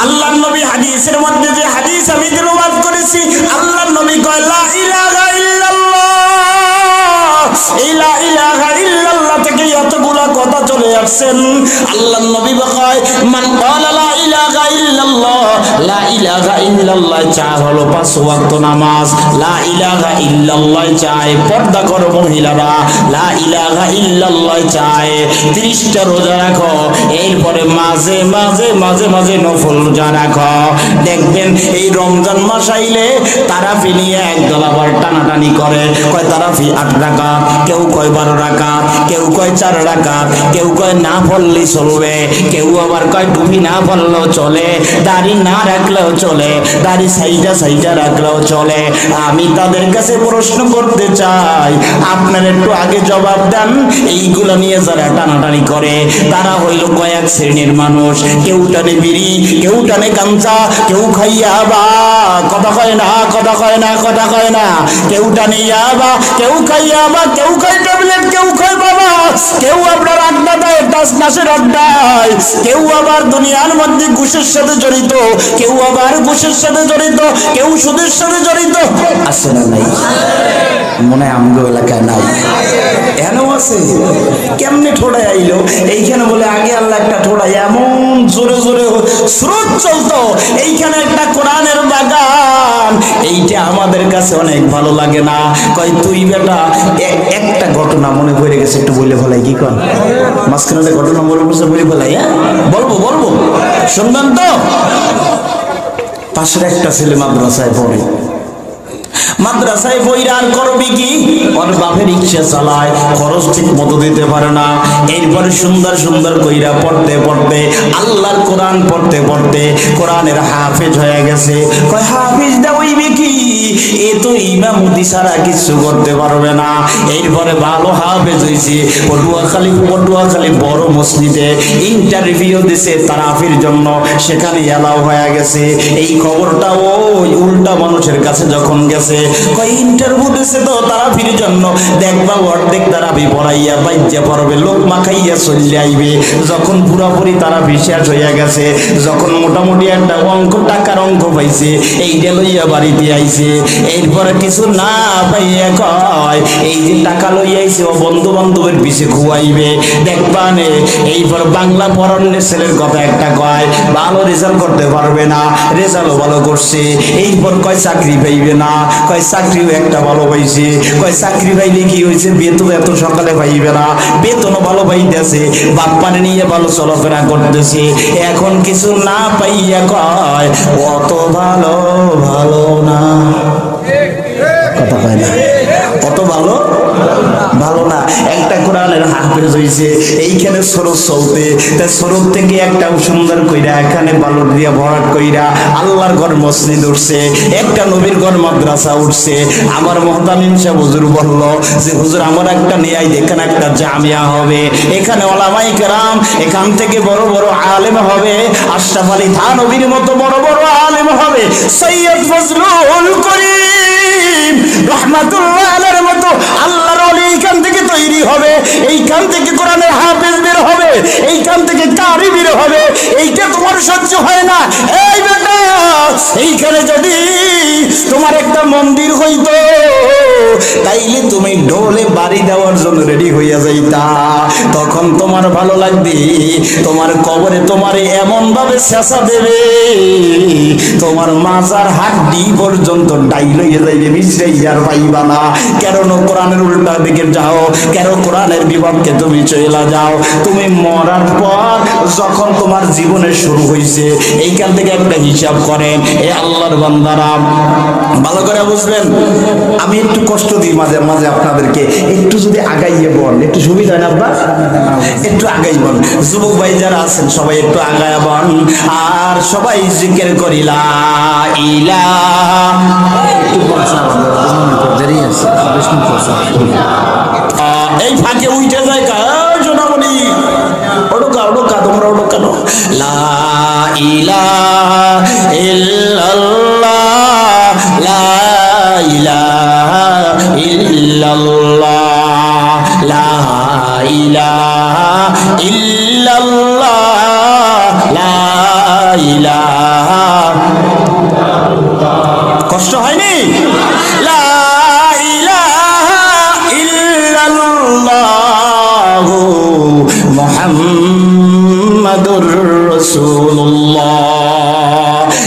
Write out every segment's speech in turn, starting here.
আল্লাহর নবী হাদিসের মধ্যে যে হাদিস আমি তেলাওয়াত করেছি, আল্লাহর নবী কয় লা ইলাহা ইল্লাল্লাহ, এই লা ইলাহা ইল্লাল্লাহ থেকে এতগুলা কথা চলে আসছেন। আল্লাহর নবী কয় মান ক্বালা লা ইলাহা ইল্লাল্লাহ, লা ইলাহা ইল্লাল্লাহ চাই হলো 5 ওয়াক্ত নামাজ, লা ইলাহা ইল্লাল্লাহ চাই পর্দা করো মহিলারা, লা ইলাহা ইল্লাল্লাহ চাই 30টা রোজা রাখো, এরপরে মাঝে মাঝে মাঝে মাঝে নফল রোজা রাখো। দেখবেন এই রমজান মাস আইলে তারাফি নিয়ে একদল আবার টানাটানি করে, কয় তারাফি 8 রাকাত, কেউ কয় 12 রাকাত, কেউ কয় 4 রাকাত, কেউ কয় না পড়লেই চলবে, কেউ আবার কয় টুপি না পড়লেও চলে, দাড়ি না রাখলেও চলে, দাড়ি সাইডা রাখলেও চলে। আমি তাদের কাছে প্রশ্ন করতে চাই, আপনারা একটু আগে জবাব দেন, এইগুলা নিয়ে যারা টানাটানি করে তারা হইল কয়েক শ্রেণীর মানুষ। কেউ টানে বিড়ি, কেউ টানে গাঞ্জা, কেউ খাই ইয়াবা, কথা কয় না, কথা কয় না, কথা কয় না, কেউ টানে ইয়াবা, কেউ খাই ইয়াবা, কেউ খাই ট্যাবলেট, কেউ খাই বাবা, কেউ আপনার আড্ডা দেয় তাসমাশের আড্ডায়, কেউ আবার দুনিয়ার মধ্যে ঘুষের সাথে জড়িত, কেউ আবার ঘুষের সাথে জড়িত, কেউ সুদের সাথে জড়িত। আছে না নাই? মনে হয় আমগো এলাকায় নাই, এনও আছে। কেমনে ঠোড়ায় আইলো এইখানে বলে আগে আল্লাহ একটা ঠোড়ায় এমন জোরে জোরে স্রোত চলতো, এইখানে একটা কোরআনের বাগান। এইটা আমাদের কাছে অনেক ভালো লাগে না। কয় তুই বেটা একটা ঘটনা মনে পড়ে গেছে, একটু বলে ফেলাই, কি কন মাঝখানে ঘটনা মনে পড়ছে বলে ফেলাই? হ্যাঁ বলবো বলবো, শুনবেন তো? পাশের একটা ছেলে মাদ্রাসায় পড়ে, মাদ্রাসায় বইরা আর করবি কি, ওর বাপের রিক্সা চালায়, খরচ ঠিক মতো দিতে পারে না। এরপরে সুন্দর সুন্দর কইরা পড়তে পড়তে আল্লাহর কোরআন পড়তে পড়তে কোরআনের হাফেজ হয়ে গেছে। কয় হাফেজ দা হইবে কি, এ তো ইমামতি ছাড়া কিছু করতে পারবে না। এরপরে ভালো হাফেজ হইছে, পটুয়াখালী বড় মসজিদে ইন্টারভিউ দিছে তারাফির জন্য, সেখানে এলাও হয়ে গেছে। এই খবরটা ওই উল্টা মানুষের কাছে যখন গেছে, কই ইন্টারভিউ দিছে তো তারাফির জন্য, দেখবা অর্ধেক তারাফি পড়াইয়া বাইজা পড়বে, লোক মাখাইয়া চলে আইবে। যখন পুরাপুরি তারাফি শেষ হইয়া গেছে, যখন মোটামুটি একটা অঙ্ক টাকার অঙ্ক পাইছে, এইটা লইয়া বাড়িতে আইছে। এরপরে কিছু না পাইয়া কয় এই যে টাকা লইয়া আইছে ও বন্ধু বান্ধবের পিছে খুয়াইবে, দেখবা নে। এইপর বাংলা পড়ানোর ছেলের কথা একটা কয়, ভালো রেজাল্ট করতে পারবে না, রেজাল্টও ভালো করছে। এইপর কয় চাকরি পাইবে না, কয় চাকরিও একটা ভালো পাইছে। কয় চাকরি পাইলে কি হয়েছে, বেতন এত সকালে পাইবে না, বেতনও ভালো পাইতেছে, বাপ্পারে নিয়ে ভালো চলাফেরা করতেছে। এখন কিছু না পাইয়া কয় অত ভালো ভালো না, কথা কয় না, অত ভালো ভালো না। একটা কোরআনের হাফেজ হইছে, এইখানে সরব চলতে, তাই সরব থেকে একটা সুন্দর কইরা এখানে বালুর দিয়া ভরাট কইরা আল্লাহর ঘর মসজিদ উঠছে, একটা নবীর ঘর মাদ্রাসা উঠছে। আমার মুহতামিম সাহেব হুজুর বলল যে হুজুর আমার একটা নিয়াই, এখানে একটা জামিয়া হবে, এখানে ওলামায়ে কেরাম এখান থেকে বড় বড় আলেম হবে, আশরাফ আলী থানভীর মতো বড় বড় আলেম হবে, সৈয়দ ফজলুল করিম রহমাতুল্লাহ আলাইহির মতো আল্লাহর ওলি এইখান থেকে তৈরি হবে, এইখান থেকে কোরআনের হাফেজ বের হবে, এইখান থেকে কারি বের হবে। এইটা তোমার সহ্য হয় না? এই বেটা, এইখানে যদি তোমার একটা মন্দির হইতো তাইলে তুমি ঢোলে বাড়ি দেওয়ার জন্য রেডি হইয়া যাইতা, তখন তোমার ভালো লাগবে। তোমার কবরে তোমার এমন ভাবে শেষা দেবে, তোমার মাজার হাড্ডি পর্যন্ত ডাইল হইয়া যাইবে, মিশাই আর পাইবা না। কেন কোরআনের উল্টা দিকে যাও, কেন কোরআনের বিপক্ষে তুমি চলে যাও? তুমি মরার পর যখন তোমার জীবনের শুরু হয়েছে, এইখান থেকে একটা হিসাব করেন। এ আল্লাহর বান্দারা ভালো করে বুঝবেন, আমি একটু কষ্ট দিই মাঝে মাঝে আপনাদেরকে, একটু যদি আগাইয়ে বল একটু সুবিধা হয় না আব্বা, একটু আগাই বল। যুবক ভাই যারা আছেন সবাই একটু আগায় বল, আর সবাই জিকির করি লা ইলাহা। এই ফাঁকে উঠে যায় সোনামণি, ওডোকা ওডোকা, তোমরা ওডোকানো। লা ইলাহা ইল্লাল্লাহ, লা ইলাহা ইল্লাল্লাহ, লা ইলাহা ইল্লাল্লাহ, লা ইলাহা, কষ্ট হয়নি? লা ইলাহা ইল্লাল্লাহু মুহাম্মাদুর রাসূলুল্লাহ।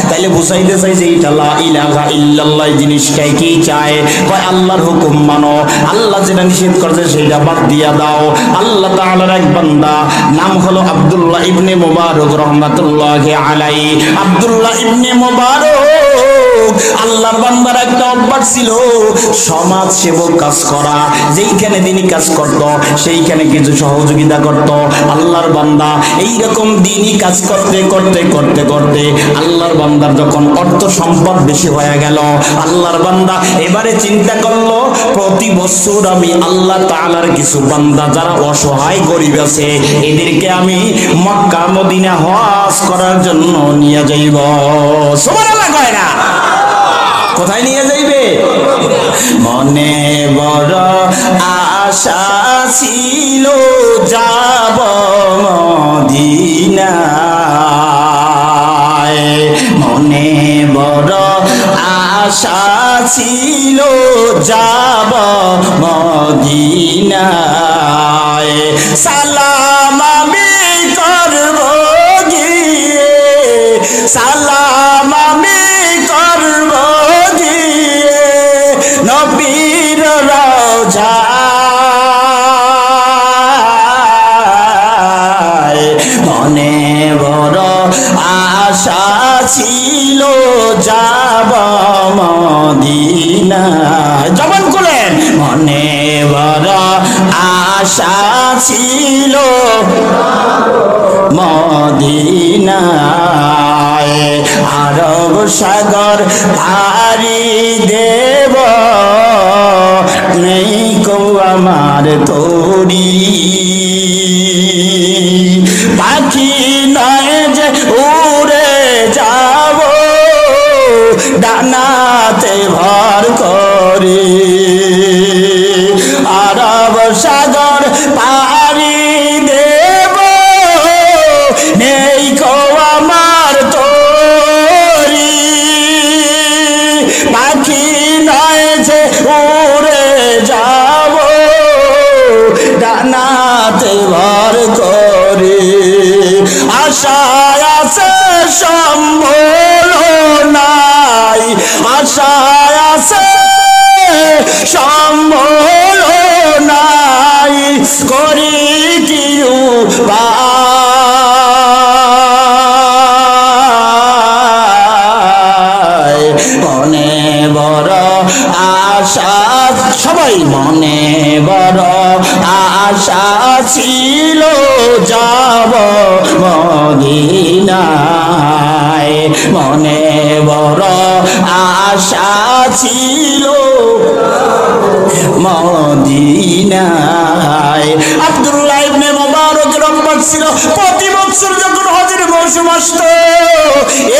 তাইলে বুঝাইতে চাইছে এইটা লা ইলাহা ইল্লাল্লাহ জিনিসটাই কি চায়? কয় আল্লাহর হুকুম মানো, আল্লাহ যেটা নিষেধ করেছে সেটা বাদ দিয়া দাও। আল্লাহ তাআলার এক বান্দা নাম হলো আব্দুল্লাহ ইবনে মুবারক রাহমাতুল্লাহি আলাইহি। আব্দুল্লাহ ইবনে মুবারক আল্লাহর বান্দার একটা অভ্যাস ছিল সমাজ সেবক কাজ করা। যেইখানে তিনি কাজ করত সেইখানে কিছু সহযোগিতা করত। আল্লাহর বান্দা এইরকম দিনই কাজ করতে করতে করতে করতে আল্লাহর বান্দার যখন অর্থ সম্পদ বেশি হয়ে গেল, আল্লাহর বান্দা এবারে চিন্তা করলো প্রতি বছর আমি আল্লাহ তাআলার কিছু বান্দা যারা অসহায় গরিব আছে এদেরকে আমি মক্কা মদিনা হজ করার জন্য নিয়ে যাইব। সুবহানাল্লাহ কয় না? কোথায় নিয়ে যাইবে? মনে বড় আশা ছিল যাব মদিনায়, মনে বড় আশা ছিল যাব মদিনায়। সালাম আমি করব গিয়ে, সালাম আমি করব গিয়ে নবীর রওজায়, মনে বড় আশা ছিল যাব মদিনায়। জবান খুলেন, মনে বড় আশা ছিল মদিনায়। আরব সাগর পাড়ি দেব নেই কো আমার তরি, পাখি নয় যে উড়ে যাব ডানাতে ভর করে। আরব সাগর পাড়ি দেব নেই কো আমার তরি, পাখি নয় যে উড়ে যাব ডানাতে ভর করে। আশায় আছে সম্বল নাই, আশায় আছে সম্বল নাই, করি কি উপায়। মনে বড় আশা, সবাই মনে বড় আশা ছিল যাব মদিনায়, মনে বড় আশা ছিল মদিনায়। আব্দুল্লাহ ইবনে মুবারকের অভ্যাস ছিল প্রতি বছর যখন হজের মৌসুম আসতো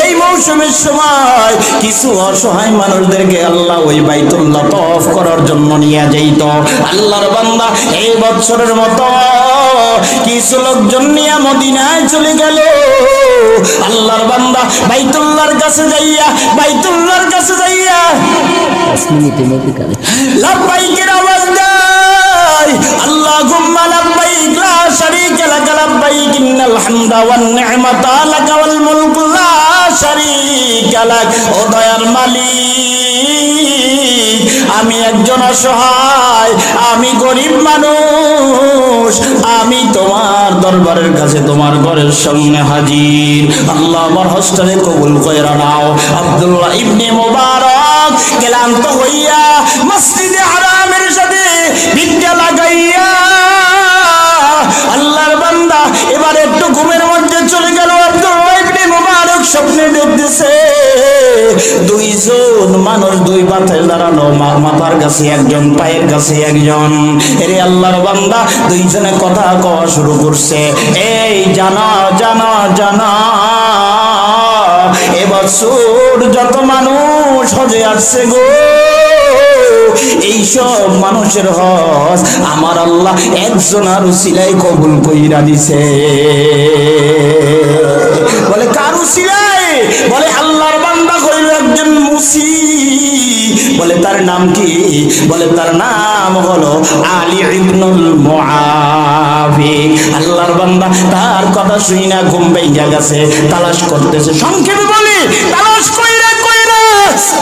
এই মৌসুমের সময় কিছু অসহায় মানুষদেরকে আল্লাহ ওই বাইতুল্লাহ তওয়াফ করার জন্য নিয়ে যাইত। আল্লাহর বান্দা এই বছরের মতো কিছু লোকজন নিয়ে মদিনায় চলে গেল। আল্লাহর বান্দা বাইতুল্লাহর কাছে যাইয়া, বাইতুল্লাহর কাছে যাইয়া লাব্বাইকের আওয়াজ দেয়, আল্লাহুম্মা লাব্বাইক লা শারীকা লাক লাব্বাইক ইন্নাল হামদা ওয়ান নি'মাতা লাক ওয়াল মুলকু লা শারীকা লাক। ও দয়ার মালিক, আমি একজন অসহায়, আমি গরিব মানুষ, আমি তোমার দরবারের কাছে তোমার ঘরের সামনে হাজির। আল্লাহ আমার হজটারে কবুল কইরা নাও। আব্দুল্লাহ ইবনে মুবারক ক্লান্ত হইয়া মসজিদে হারামের সাথে ভিক্ষা লাগাইয়া আল্লাহর বান্দা এবার একটু ঘুমের মধ্যে চলে গেল। আব্দুল্লাহ ইবনে মুবারক স্বপ্নে দেখতেছে দুইজন মানুষ দুই পাথে দাঁড়ানো, মাথার কাছে একজন, পায়ের কাছে একজন। এরে আল্লাহর বান্দা দুইজনে কথা কওয়া শুরু করছে, এই জানা জানা জানা এবছর যত মানুষ হজে আসছে গো, এইসব মানুষের হজ আমার আল্লাহ একজনের উসিলাই কবুল কইরা দিছে। বলে কার উসিলাই? একজন মুসি, বলে তার নাম কি? বলে তার নাম হলো আলী ইবনুল মুআফিক। আল্লাহর বান্দা তার কথা শুনি না ঘুম ভেঙে গেছে, তালাশ করতেছে। সংক্ষেপে বলি, তালাশ কইরা কইরা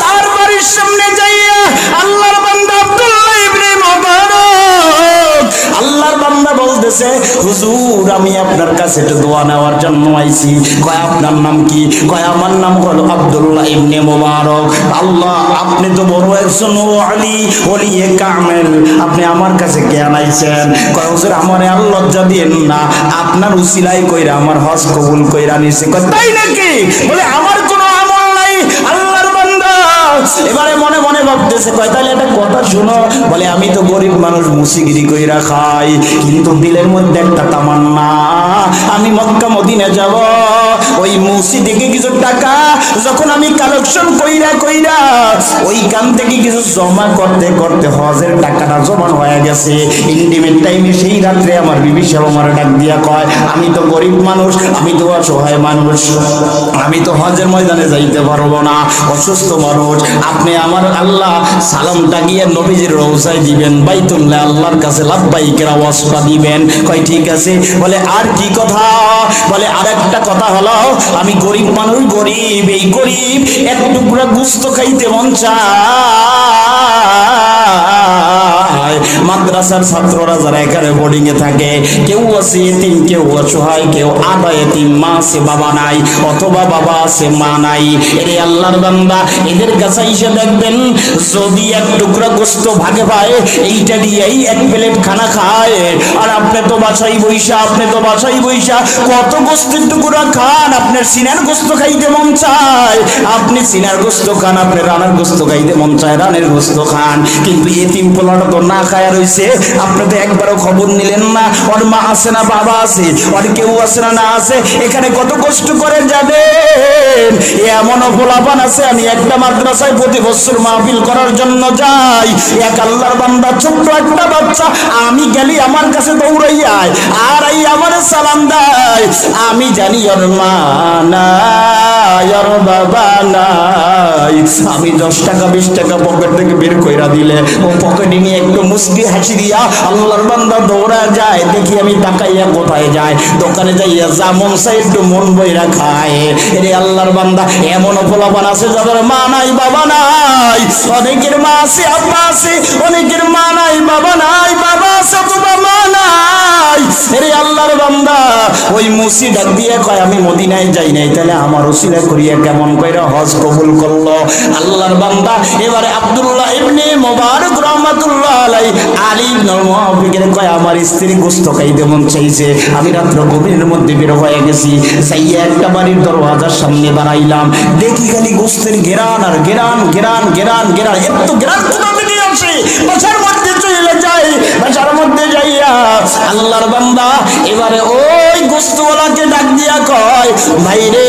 তার বাড়ির সামনে যাইয়া আল্লাহর বান্দা আব্দুল্লাহ ইবনে মুবারক, আল্লাহর বান্দা বলতেছে, হুজুর আমি আপনার কাছে একটু দোয়া নেওয়ার জন্য আইছি। কয় আপনার নাম কি? কয় আমার নাম হলো আব্দুল্লাহ ইবনে মুবারক। আল্লাহ, আপনি তো বড় একজন ওলি, ওলিয়ে কামেল, আপনি আমার কাছে কেন আইছেন? কয় হুজুর আমারে আর লজ্জা দিয়েন না, আপনার উসিলাই কইরা আমার হজ কবুল কইরা নিছে। কয় তাই নাকি? বলে আমার কোনো আমল নাই। আল্লাহর বান্দা এবারে মনে মনে ভাবতেছে, কয় তাহলে একটা কথা শুনো। বলে আমি তো গরিব মানুষ, মুসিগিরি কইরা খাই, কিন্তু দিলের মধ্যে একটা তামান্না, আমি মক্কা মদিনা যাব। ওই মুসি থেকে কিছু টাকা যখন আমি কালেকশন কইরা কইরা ওইখান থেকে কিছু জমা করতে করতে হজের টাকাটা জমা হয়ে গেছে। ইন্টিমেট টাইমে সেই রাত্রে আমার বিবি সাহেব আমার ডাক দিয়া কয়, আমি তো গরিব মানুষ, আমি তো অসহায় মানুষ, আমি তো হজের ময়দানে যাইতে পারবো না, অসুস্থ মানুষ, আপনি আমার আল্লাহ সালামটা গিয়ে নবীজির রওজায় দিবেন, বাইতুল্লাহ আল্লাহর কাছে লাব্বাইকের আওয়াজটা দিবেন। কয় ঠিক আছে। বলে আর কি কথা? বলে আর একটা কথা হলো, আমি গরিব মানুষ, গরিব, এই গরিব এক টুকরা গোশত খাইতে মন চায়। মাদ্রাসার ছাত্ররা যারা এখানে বোর্ডিং এ থাকে, কেউ আছে এতিম, কেউ অসহায়, কেউ আধা এতিম, মা আছে বাবা নাই, অথবা বাবা আছে মা নাই। এরে আল্লাহর বান্দা, এদের কাছে এসে দেখবেন যদি এক টুকরা গোশত ভাগে পায়, এইটা দিয়েই এক প্লেট খানা খায়। আর আপনি তো বাসাই বইসা, আপনি তো বাসাই বইসা কত গোশতের টুকরা খান, আপনার সিনার গোশত খাইতে মন চায়, আপনি সিনার গোশত খান, আপনার রানের গোশত খাইতে মন চায়, রানের গোশত খান। কিন্তু এতিম পোলাটা তো না খায়া রইছে, আপনি তো একবারও খবর নিলেন না, ওর মা আছে না বাবা আছে, ওর কেউ আছে না না আছে, এখানে কত কষ্ট করে যাবেন। এমনও পোলাপান আছে, আমি একটা মাদ্রাসায় প্রতি বছর মাহফিল করার জন্য যাই, এক আল্লাহর বান্দা ছোট্ট একটা বাচ্চা, আমি গেলি আমার কাছে দৌড়াইয়ায় আর এই আমার সালাম দেয়। আমি জানি ওর মা নাই, ওর বাবা নাই, আমি 10 টাকা 20 টাকা পকেট থেকে বের কইরা দিলে ও পকেটে নিয়ে একটু মুস্কি হাসি দিয়া আল্লাহর বান্দা দৌড়া যায়। দেখি আমি তাকাইয়া কোথায় যায়, দোকানে যাইয়া যা মন চাই একটু মন বইরা খায়। এরে আল্লাহর বান্দা, এমন পোলাপান আছে যাদের মা নাই বাবা নাই, অনেকের মা আছে আব্বা আছে, অনেকের মা নাই বাবা নাই, বাবা আছে অথবা মা নাই। এরে আল্লাহর বান্দা, ওই মুসি ডাক দিয়ে কয় আমি মদিনায় যাই নাই, তাহলে আমার উসিলা করিয়া কেমন কইরা হজ কবুল করলো। আল্লাহর বান্দা এবারে আব্দুল্লাহ ইবনে মুবারক রাহমাতুল্লাহ আলাইহি আলী ইবনুল মুআফিকের কয় আমার স্ত্রী গোশত খাইতে মন চাইছে, আমি রাত্র গভীরের মধ্যে বের হয়ে গেছি, যাইয়া একটা বাড়ির দরওয়াজার সামনে দাঁড়াইলাম, দেখি খালি গোশতের ঘেরান আর ঘেরান ঘেরান ঘেরান ঘেরান, এত ঘেরান কোথা থেকে আসে? বাসার মধ্যে চলে যায়, বাসার মধ্যে যাইয়া আল্লাহর বান্দা এবারে ওই গোশতওয়ালাকে ডাক দিয়া কয়, ভাই রে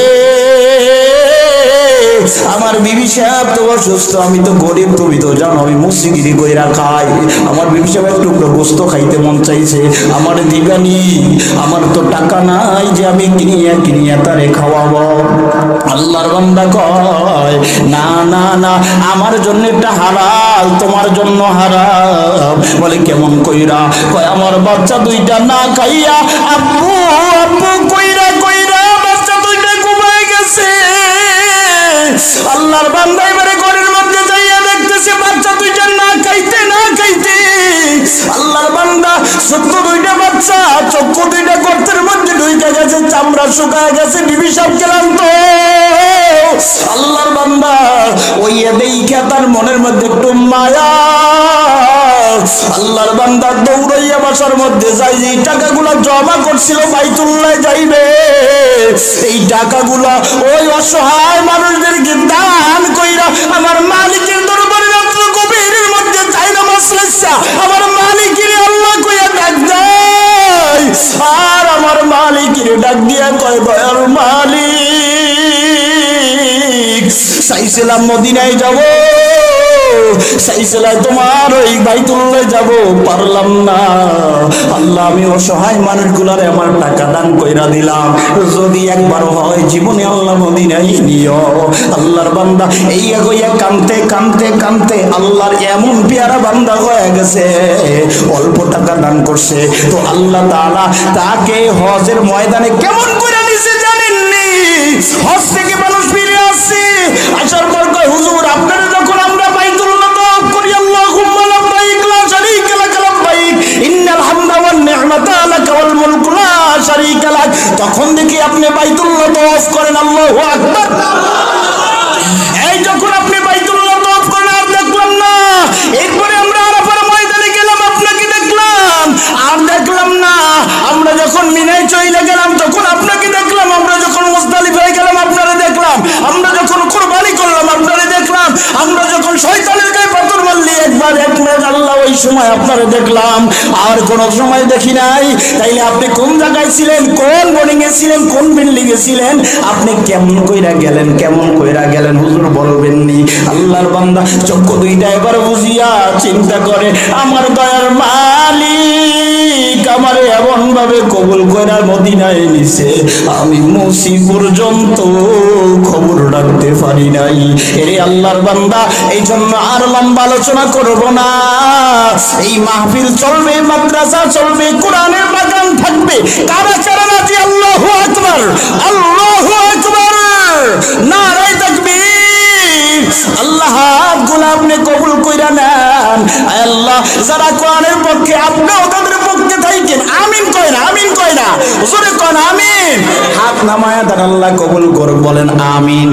আমার বিবি সাহেব তো অসুস্থ, আমি তো গরিব, তুমি তো জানো আমি মুসিগিরি কইরা খাই, আমার বিবি সাহেব একটু গোশত খাইতে মন চাইছে, আমার দিবানি, আমার তো টাকা নাই যে আমি কিনিয়া কিনিয়া তারে খাওয়াবো। আল্লাহর বান্দা কয় না না না, আমার জন্য এটা হালাল, তোমার জন্য হারাম। বলে কেমন কইরা? কয় আমার বাচ্চা দুইটা না খাইয়া আব্বু আব্বু কইরা কইরা বাচ্চা দুইটা ঘুমায় গেছে। আল্লাহর বান্দা এবারে ঘরের মধ্যে যাইয়া দেখতেছে বাচ্চা দুইটা না খাইতে না খাইতে, আল্লাহর বান্দা ছোট্ট দুইটা বাচ্চা চক্ষু দুইটা গর্তের মধ্যে ঢুকে গেছে, চামড়া শুকায় গেছে, বিবি সব ক্লান্ত। আল্লাহর বান্দা ওই দেইখা তার মনের মধ্যে একটু মায়া, আল্লাহর বান্দা দৌড়াইয়া বাসার মধ্যে যাই, যে টাকাগুলো জমা করছিল বাইতুল্লাহ যাইবে, এই টাকাগুলো ওই অসহায় মানুষদেরকে দান কইরা আমার মালিকের দরবারে রাত্র গভীরের মধ্যে চাই না মাসলাসা আমার মালিকের আল্লাহ কইয়া ডাক দেয়। আর আমার মালিকের ডাক দিয়া কয়, দয়ার মালিক চাইছিলাম মদিনায় যাব, চাইছিলাম তোমার ওই বাইতুল্লাহ যাব, পারলাম না। আল্লাহ আমি অসহায় মানুষগুলারে আমার টাকা দান কইরা দিলাম, যদি একবার হয় জীবনে আল্লাহ মদিনায় নিও। আল্লাহর বান্দা এই গইয়া কানতে কানতে কানতে আল্লাহর এমন পেয়ারা বান্দা হয়ে গেছে, অল্প টাকা দান করছে তো আল্লাহ তাআলা তাকে হজের ময়দানে কেমন করে নিছে জানেননি? হজ থেকে মানুষ ফিরে আসছে, আসার পর কয় হুজুর আপনারা যখন আমরা বাইতুল্লাহ তাওয়াফ করি আল্লাহুম্মা লাব্বাইক লা শারীকা লাক লাব্বাইক ইন্নাল হামদা ওয়ান নি'মাতা লাক ওয়াল মুলকু লা শারীকা লাক, তখন দেখি আপনি বাইতুল্লাহ তাওয়াফ করেন। আল্লাহু আকবার। এই যখন আপনি বাইতুল্লাহ তাওয়াফ করেন আর দেখলাম না, এরপরে আমরা আরাফার ময়দানে গেলাম আপনাকে দেখলাম, আর দেখলাম না। আমরা যখন মিনায় চলে গেলাম তখন আপনাকে দেখলাম, আমরা যখন মুজদালিফায় গেলাম আপনারা দেখলাম, আমরা যখন কুরবানি করলাম আপনারা দেখলাম, আমরা যখন শয়তানের গায়ে পাথর মারলি একবার এক মিনিট আল্লাহ ওই সময় আপনারা দেখলাম, আর কোন সময় দেখি নাই। তাইলে আপনি কোন জায়গায় ছিলেন, কোন বোর্ডিং এ ছিলেন, কোন বিল্ডিং এ ছিলেন, আপনি কেমন কইরা গেলেন, কেমন কইরা গেলেন হুজুর বলবেননি? আল্লাহর বান্দা চক্ষু দুইটা এবার বুঝিয়া চিন্তা করে, আমার দয়ার মালিক আমারে এমন ভাবে কবুল কইরা মদিনায় নিছে, আমি মুসি পর্যন্ত খবর রাখতে পারি নাই। এরে আল্লাহর বান্দা, এই জন্য আর লম্বা আলোচনা করব না। এই মাহফিল চলবে, মাদ্রাসা চলবে, কোরআনের বাগান থাকবে। কারা কারা রাজি? আল্লাহু আকবার, আল্লাহু আকবার, নারায়ে তাকবীর। আল্লাহ হাতগুলো আপনি কবুল কইরা নেন। আল্লাহ যারা কোরআনের পক্ষে আপনিও তাদের পক্ষে থাকেন। আমিন কয় না, আমিন কয় না, জোরে কন আমিন। হাত নামায়া দেন, আল্লাহ কবুল করুন, বলেন আমিন।